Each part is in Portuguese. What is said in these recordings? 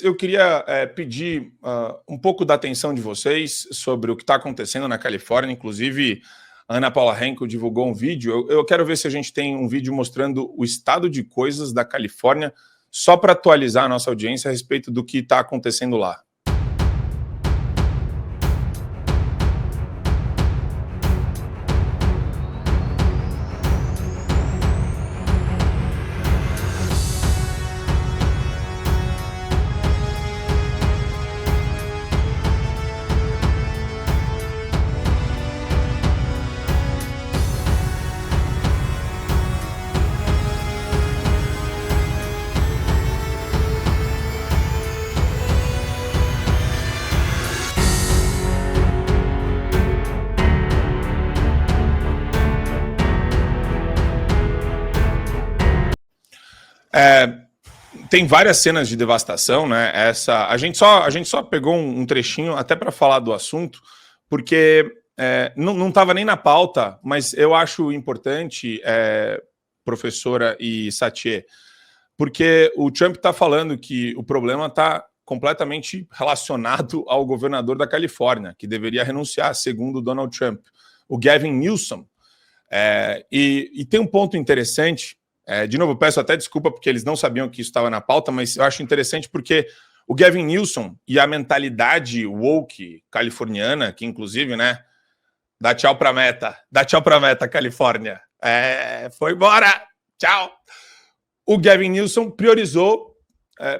eu queria pedir um pouco da atenção de vocês sobre o que está acontecendo na Califórnia. Inclusive, a Ana Paula Henkel divulgou um vídeo. Eu quero ver se a gente tem um vídeo mostrando o estado de coisas da Califórnia, só para atualizar a nossa audiência a respeito do que está acontecendo lá. Tem várias cenas de devastação, né? A gente só pegou um trechinho até para falar do assunto, porque não estava nem na pauta, mas eu acho importante, professora e Satie, porque o Trump está falando que o problema está completamente relacionado ao governador da Califórnia, que deveria renunciar, segundo Donald Trump, o Gavin Newsom. E tem um ponto interessante. De novo, eu peço até desculpa porque eles não sabiam que isso estava na pauta, mas eu acho interessante porque o Gavin Newsom e a mentalidade woke californiana, que inclusive, né, dá tchau pra meta, Califórnia. Foi embora, tchau. O Gavin Newsom priorizou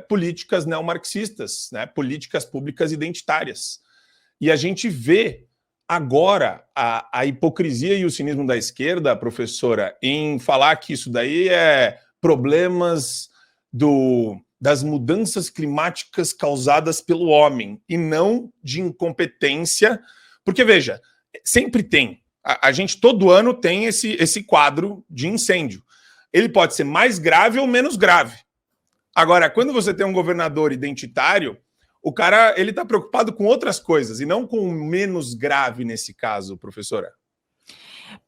políticas neomarxistas, né, políticas públicas identitárias. E a gente vê agora a hipocrisia e o cinismo da esquerda, professora, em falar que isso daí é problemas das mudanças climáticas causadas pelo homem e não de incompetência, porque, veja, sempre tem. A gente todo ano tem esse quadro de incêndio. Ele pode ser mais grave ou menos grave. Agora, quando você tem um governador identitário, o cara, ele está preocupado com outras coisas e não com o menos grave nesse caso, professora.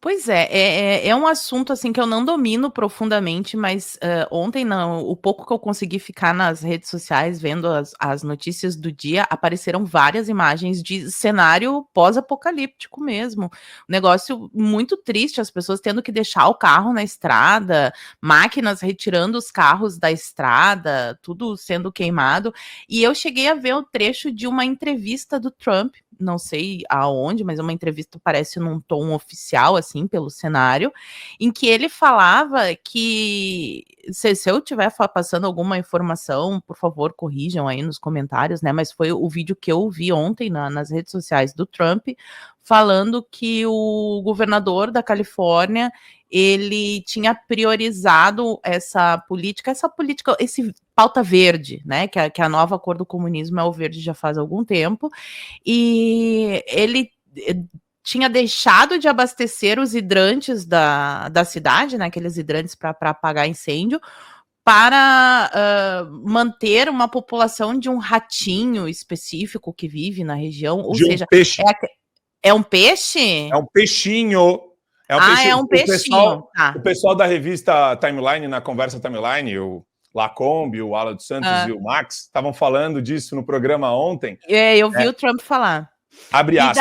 Pois é um assunto assim que eu não domino profundamente, mas ontem, o pouco que eu consegui ficar nas redes sociais vendo as notícias do dia, apareceram várias imagens de cenário pós-apocalíptico mesmo. Um negócio muito triste, as pessoas tendo que deixar o carro na estrada, máquinas retirando os carros da estrada, tudo sendo queimado. E eu cheguei a ver um trecho de uma entrevista do Trump, não sei aonde, mas uma entrevista parece num tom oficial, assim, pelo cenário, em que ele falava que, se eu estiver passando alguma informação, por favor, corrijam aí nos comentários, né, mas foi o vídeo que eu vi ontem nas redes sociais do Trump, falando que o governador da Califórnia, ele tinha priorizado essa política, esse pauta verde, né, que a nova cor do comunismo é o verde já faz algum tempo, e ele tinha deixado de abastecer os hidrantes da cidade, né, aqueles hidrantes para apagar incêndio, para manter uma população de um ratinho específico que vive na região, ou seja, peixe. É um peixe? É um peixinho. É um peixinho. O pessoal da revista Timeline, na conversa Timeline, o Lacombe, o Alan dos Santos e o Max, estavam falando disso no programa ontem. Eu vi o Trump falar. Abre aspas.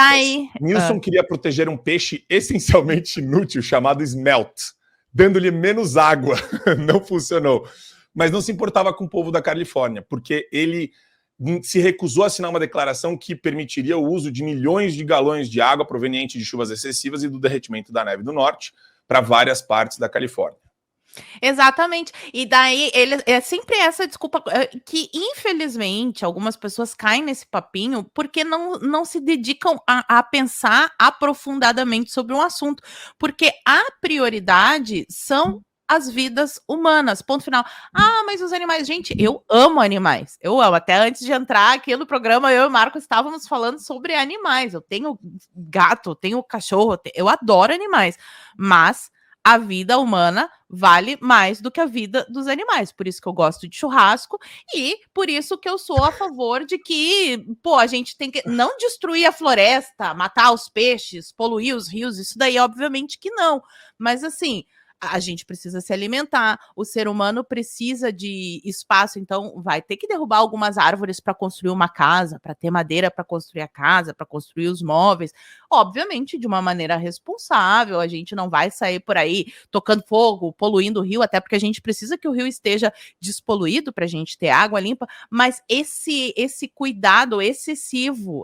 Nilson queria proteger um peixe essencialmente inútil chamado smelt, dando-lhe menos água. Não funcionou. Mas não se importava com o povo da Califórnia, porque ele se recusou a assinar uma declaração que permitiria o uso de milhões de galões de água proveniente de chuvas excessivas e do derretimento da neve do norte para várias partes da Califórnia. Exatamente. E daí ele é sempre essa desculpa que, infelizmente, algumas pessoas caem nesse papinho porque não se dedicam a pensar aprofundadamente sobre um assunto. Porque a prioridade são as vidas humanas, ponto final. Mas os animais, gente, eu amo animais, eu amo, até antes de entrar aqui no programa, eu e o Marco estávamos falando sobre animais, eu tenho gato, tenho cachorro, eu adoro animais, mas a vida humana vale mais do que a vida dos animais, por isso que eu gosto de churrasco e por isso que eu sou a favor de que, a gente tem que não destruir a floresta, matar os peixes, poluir os rios, isso daí obviamente que não, mas assim, a gente precisa se alimentar, o ser humano precisa de espaço, então vai ter que derrubar algumas árvores para construir uma casa, para ter madeira para construir a casa, para construir os móveis, obviamente de uma maneira responsável, a gente não vai sair por aí tocando fogo, poluindo o rio, até porque a gente precisa que o rio esteja despoluído para a gente ter água limpa, mas esse cuidado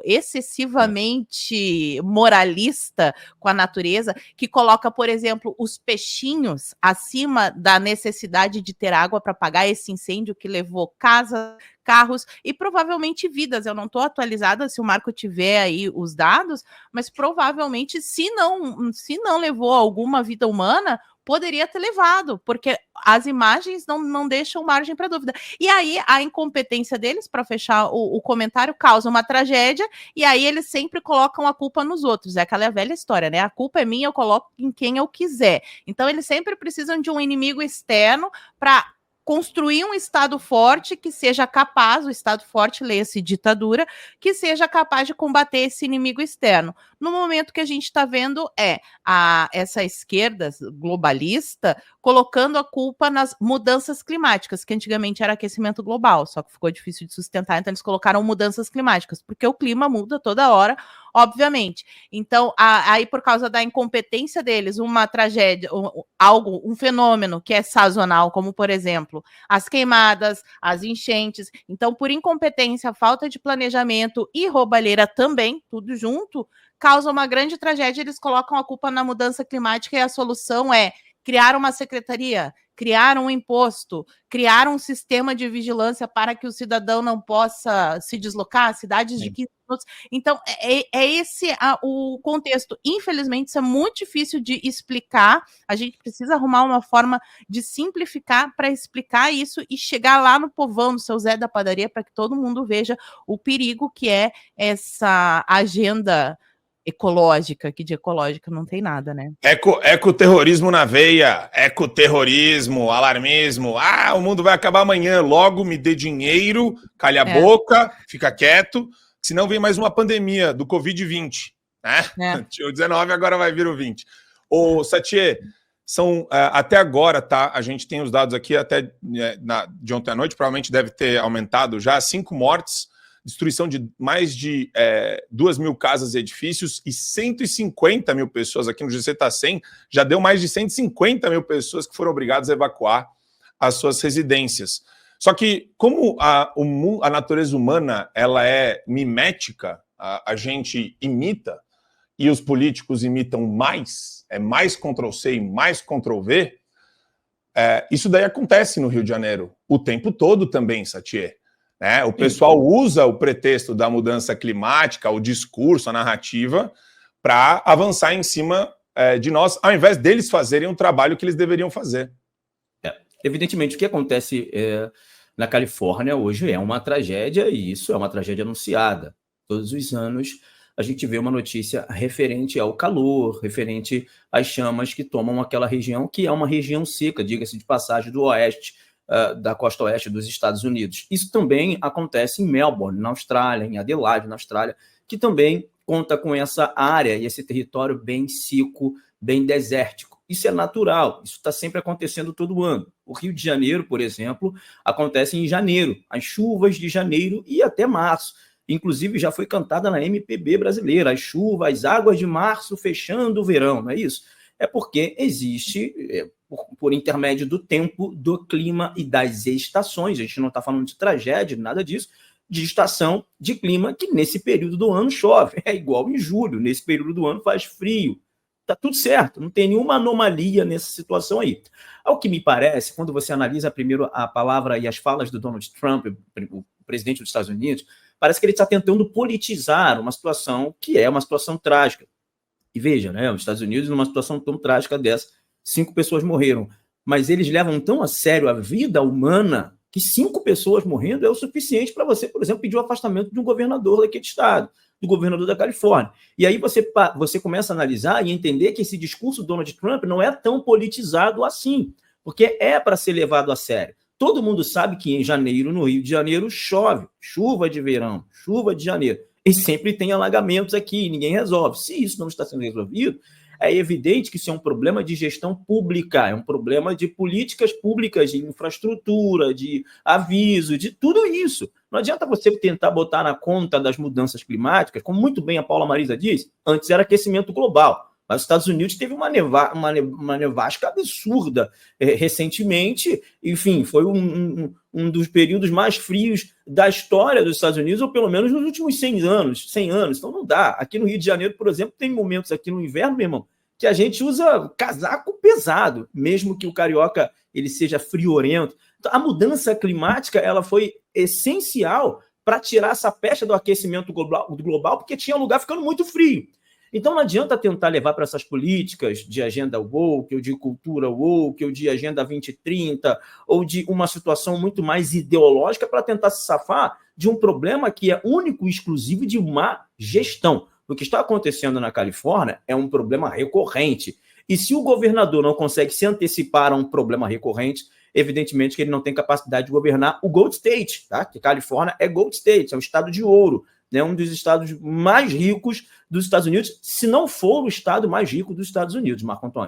excessivamente moralista com a natureza, que coloca, por exemplo, os peixinhos acima da necessidade de ter água para apagar esse incêndio que levou casas, carros e provavelmente vidas. Eu não estou atualizada se o Marco tiver aí os dados, mas provavelmente, se não levou alguma vida humana, poderia ter levado, porque as imagens não deixam margem para dúvida. E aí, a incompetência deles, para fechar o comentário, causa uma tragédia, e aí eles sempre colocam a culpa nos outros. É aquela velha história, né? A culpa é minha, eu coloco em quem eu quiser. Então, eles sempre precisam de um inimigo externo para construir um Estado forte que seja capaz, o Estado forte, leia-se ditadura, que seja capaz de combater esse inimigo externo. No momento que a gente está vendo essa esquerda globalista colocando a culpa nas mudanças climáticas, que antigamente era aquecimento global, só que ficou difícil de sustentar, então eles colocaram mudanças climáticas, porque o clima muda toda hora, obviamente. Então, aí por causa da incompetência deles, uma tragédia, um fenômeno que é sazonal, como por exemplo, as queimadas, as enchentes. Então, por incompetência, falta de planejamento e roubalheira também, tudo junto, causa uma grande tragédia. Eles colocam a culpa na mudança climática e a solução é criar uma secretaria, criar um imposto, criar um sistema de vigilância para que o cidadão não possa se deslocar, cidades de 15 minutos. Então, é esse o contexto. Infelizmente, isso é muito difícil de explicar. A gente precisa arrumar uma forma de simplificar para explicar isso e chegar lá no povão, no seu Zé da padaria, para que todo mundo veja o perigo que é essa agenda ecológica, que de ecológica não tem nada, né? Ecoterrorismo na veia, ecoterrorismo, alarmismo. O mundo vai acabar amanhã, logo me dê dinheiro, calha a boca, fica quieto, senão vem mais uma pandemia do Covid-20, né? Tinha o 19, agora vai vir o 20. Ô, Satie, são, até agora, tá? A gente tem os dados aqui até de ontem à noite, provavelmente deve ter aumentado já, 5 mortes, destruição de mais de 2.000 casas e edifícios e 150 mil pessoas, aqui no GC está 100, já deu mais de 150 mil pessoas que foram obrigadas a evacuar as suas residências. Só que, como a natureza humana ela é mimética, a gente imita, e os políticos imitam mais, é mais Ctrl-C e mais Ctrl-V, isso daí acontece no Rio de Janeiro o tempo todo também, Satie. O pessoal usa o pretexto da mudança climática, o discurso, a narrativa, para avançar em cima de nós, ao invés deles fazerem o trabalho que eles deveriam fazer. Evidentemente, o que acontece na Califórnia hoje é uma tragédia, e isso é uma tragédia anunciada. Todos os anos a gente vê uma notícia referente ao calor, referente às chamas que tomam aquela região, que é uma região seca, diga-se de passagem, do oeste, da costa oeste dos Estados Unidos. Isso também acontece em Melbourne, na Austrália, em Adelaide, na Austrália, que também conta com essa área e esse território bem seco, bem desértico. Isso é natural, isso está sempre acontecendo todo ano. O Rio de Janeiro, por exemplo, acontece em janeiro, as chuvas de janeiro e até março. Inclusive, já foi cantada na MPB brasileira, as chuvas, as águas de março fechando o verão, não é isso? É porque existe, por intermédio do tempo, do clima e das estações, a gente não está falando de tragédia, nada disso, de estação de clima que nesse período do ano chove. É igual em julho, nesse período do ano faz frio. Está tudo certo, não tem nenhuma anomalia nessa situação aí. Ao que me parece, quando você analisa primeiro a palavra e as falas do Donald Trump, o presidente dos Estados Unidos, parece que ele está tentando politizar uma situação que é uma situação trágica. E veja, né, os Estados Unidos, numa situação tão trágica dessa, 5 pessoas morreram. Mas eles levam tão a sério a vida humana que 5 pessoas morrendo é o suficiente para você, por exemplo, pedir o afastamento de um governador daquele estado, do governador da Califórnia. E aí você começa a analisar e entender que esse discurso do Donald Trump não é tão politizado assim, porque é para ser levado a sério. Todo mundo sabe que em janeiro, no Rio de Janeiro, chove, chuva de verão, chuva de janeiro. E sempre tem alagamentos aqui, ninguém resolve. Se isso não está sendo resolvido, é evidente que isso é um problema de gestão pública, é um problema de políticas públicas, de infraestrutura, de aviso, de tudo isso. Não adianta você tentar botar na conta das mudanças climáticas, como muito bem a Paula Marisa disse, antes era aquecimento global. Mas os Estados Unidos teve uma nevasca absurda recentemente. Enfim, foi um dos períodos mais frios da história dos Estados Unidos, ou pelo menos nos últimos 100 anos. Então não dá. Aqui no Rio de Janeiro, por exemplo, tem momentos aqui no inverno, meu irmão, que a gente usa casaco pesado, mesmo que o carioca ele seja friorento. Então, a mudança climática ela foi essencial para tirar essa pecha do aquecimento global, porque tinha lugar ficando muito frio. Então, não adianta tentar levar para essas políticas de agenda woke, ou de cultura woke, ou de agenda 2030, ou de uma situação muito mais ideológica para tentar se safar de um problema que é único e exclusivo de má gestão. O que está acontecendo na Califórnia é um problema recorrente. E se o governador não consegue se antecipar a um problema recorrente, evidentemente que ele não tem capacidade de governar o Gold State, tá? Que Califórnia é Gold State, é um estado de ouro, né? Um dos estados mais ricos dos Estados Unidos, se não for o estado mais rico dos Estados Unidos, Marco Antônio.